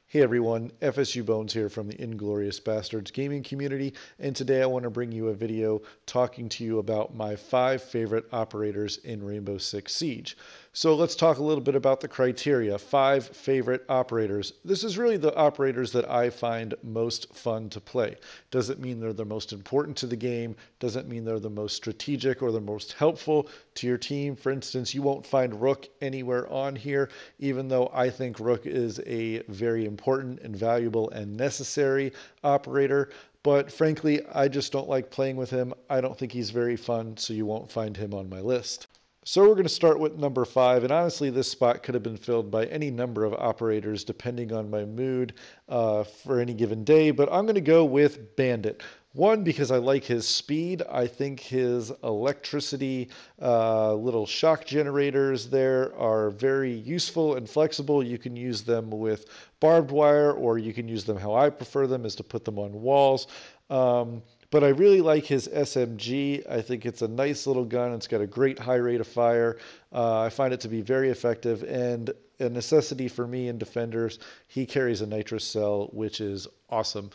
Hey everyone, FSU Bones here from the Inglorious Bastards gaming community, and today I want to bring you a video talking to you about my 5 favorite operators in Rainbow Six Siege. So let's talk a little bit about the criteria. 5 favorite operators. This is really the operators that I find most fun to play. Doesn't mean they're the most important to the game, doesn't mean they're the most strategic or the most helpful to your team. For instance, you won't find Rook anywhere on here, even though I think Rook is a very important and valuable and necessary operator. But frankly, I just don't like playing with him. I don't think he's very fun, so you won't find him on my list. So we're going to start with number 5, and honestly this spot could have been filled by any number of operators depending on my mood for any given day, but I'm going to go with Bandit. One, because I like his speed. I think his electricity little shock generators there are very useful and flexible. You can use them with barbed wire, or you can use them how I prefer them, is to put them on walls. But I really like his SMG. I think it's a nice little gun. It's got a great high rate of fire. I find it to be very effective and a necessity for me in defenders. He carries a nitrous cell, which is awesome.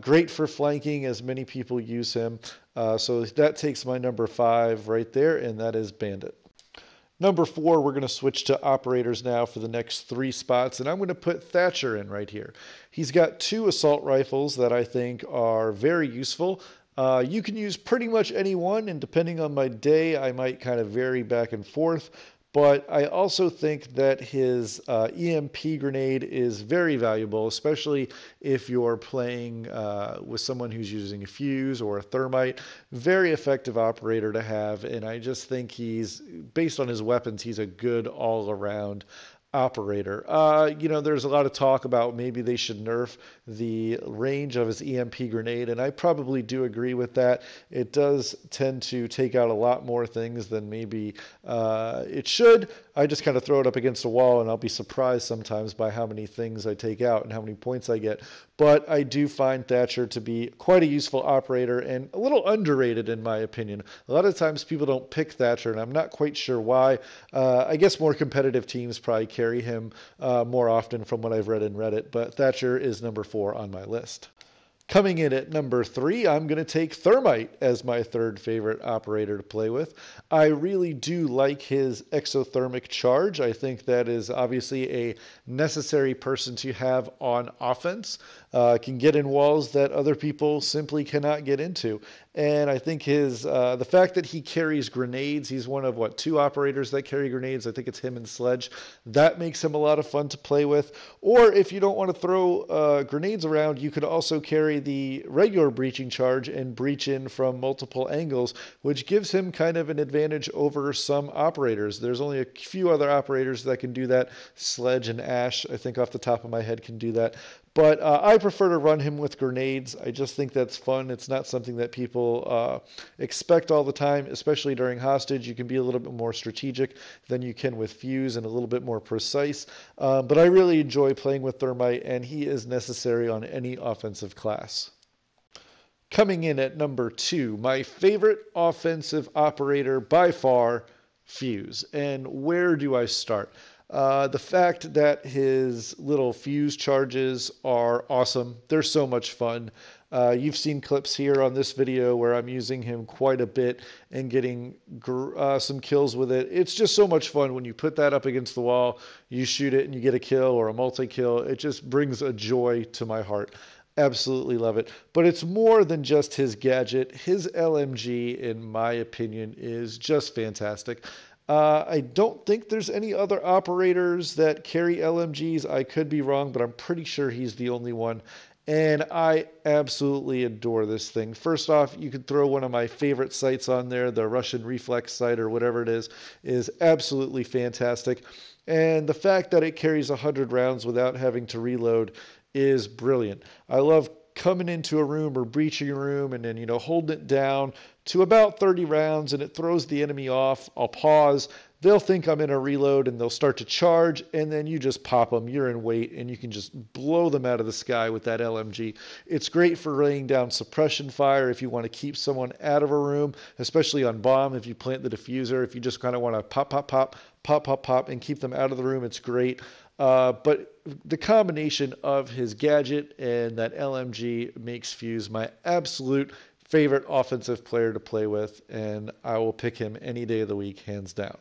Great for flanking, as many people use him. So that takes my number 5 right there, and that is Bandit. Number 4, we're going to switch to operators now for the next 3 spots, and I'm going to put Thatcher in right here. He's got 2 assault rifles that I think are very useful. You can use pretty much any one, and depending on my day, I might kind of vary back and forth. But I also think that his EMP grenade is very valuable, especially if you're playing with someone who's using a fuse or a thermite. Very effective operator to have, and I just think he's, based on his weapons, he's a good all-around operator. There's a lot of talk about maybe they should nerf the range of his EMP grenade, and I probably do agree with that. It does tend to take out a lot more things than maybe it should. I just kind of throw it up against a wall, and I'll be surprised sometimes by how many things I take out and how many points I get. But I do find Thatcher to be quite a useful operator and a little underrated in my opinion. A lot of times people don't pick Thatcher, and I'm not quite sure why. I guess more competitive teams probably carry him more often from what I've read in Reddit, but Thatcher is number 4 on my list. Coming in at number 3, I'm going to take Thermite as my 3rd favorite operator to play with. I really do like his exothermic charge. I think that is obviously a necessary person to have on offense. Can get in walls that other people simply cannot get into. And I think his the fact that he carries grenades, he's one of, 2 operators that carry grenades. I think it's him and Sledge. That makes him a lot of fun to play with. Or if you don't want to throw grenades around, you could also carry the regular breaching charge and breach in from multiple angles, which gives him kind of an advantage over some operators. There's only a few other operators that can do that. Sledge and Ash, I think off the top of my head, can do that. But I prefer to run him with grenades. I just think that's fun. It's not something that people expect all the time, especially during hostage. You can be a little bit more strategic than you can with fuse and a little bit more precise. But I really enjoy playing with Thermite, and he is necessary on any offensive class. Coming in at number 2, my favorite offensive operator by far, Fuse. And where do I start? The fact that his little fuse charges are awesome. They're so much fun. You've seen clips here on this video where I'm using him quite a bit and getting some kills with it. It's just so much fun when you put that up against the wall, you shoot it and you get a kill or a multi-kill. It just brings a joy to my heart. Absolutely love it. But it's more than just his gadget. His LMG, in my opinion, is just fantastic. I don't think there's any other operators that carry LMGs. I could be wrong, but I'm pretty sure he's the only one. And I absolutely adore this thing. First off, you could throw one of my favorite sights on there, the Russian reflex sight or whatever it is absolutely fantastic. And the fact that it carries 100 rounds without having to reload is brilliant. I love coming into a room or breaching a room and then, holding it down to about 30 rounds and it throws the enemy off. I'll pause. They'll think I'm in a reload and they'll start to charge, and then you just pop them. You're in weight and you can just blow them out of the sky with that LMG. It's great for laying down suppression fire if you want to keep someone out of a room, especially on bomb. If you plant the diffuser, if you just kind of want to pop, and keep them out of the room, it's great. But the combination of his gadget and that LMG makes Fuse my absolute favorite offensive player to play with, and I will pick him any day of the week, hands down.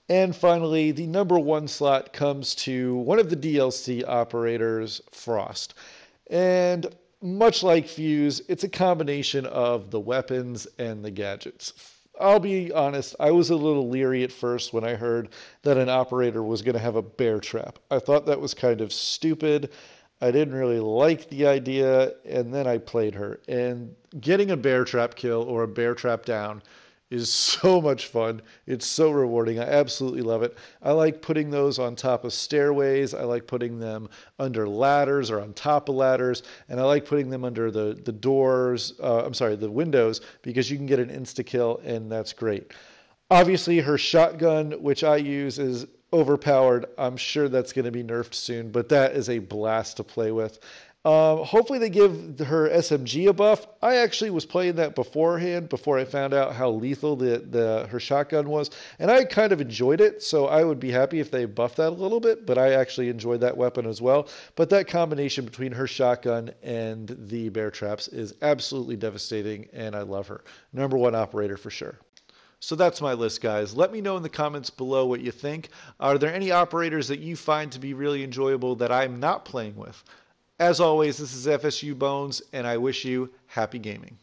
And finally, the number 1 slot comes to one of the DLC operators, Frost. And much like Fuse, it's a combination of the weapons and the gadgets. I'll be honest, I was a little leery at first when I heard that an operator was going to have a bear trap. I thought that was kind of stupid. I didn't really like the idea, and then I played her. And getting a bear trap kill or a bear trap down is so much fun. It's so rewarding. I absolutely love it. I like putting those on top of stairways. I like putting them under ladders or on top of ladders. And I like putting them under the doors, the windows, because you can get an insta-kill, and that's great. Obviously, her shotgun, which I use, is overpowered. I'm sure that's going to be nerfed soon, but that is a blast to play with. Hopefully they give her SMG a buff. I actually was playing that beforehand, before I found out how lethal her shotgun was, and I kind of enjoyed it, so I would be happy if they buffed that a little bit, but I actually enjoyed that weapon as well. But that combination between her shotgun and the bear traps is absolutely devastating, and I love her. Number 1 operator for sure. So that's my list, guys. Let me know in the comments below what you think. Are there any operators that you find to be really enjoyable that I'm not playing with? As always, this is FSU Bones, and I wish you happy gaming.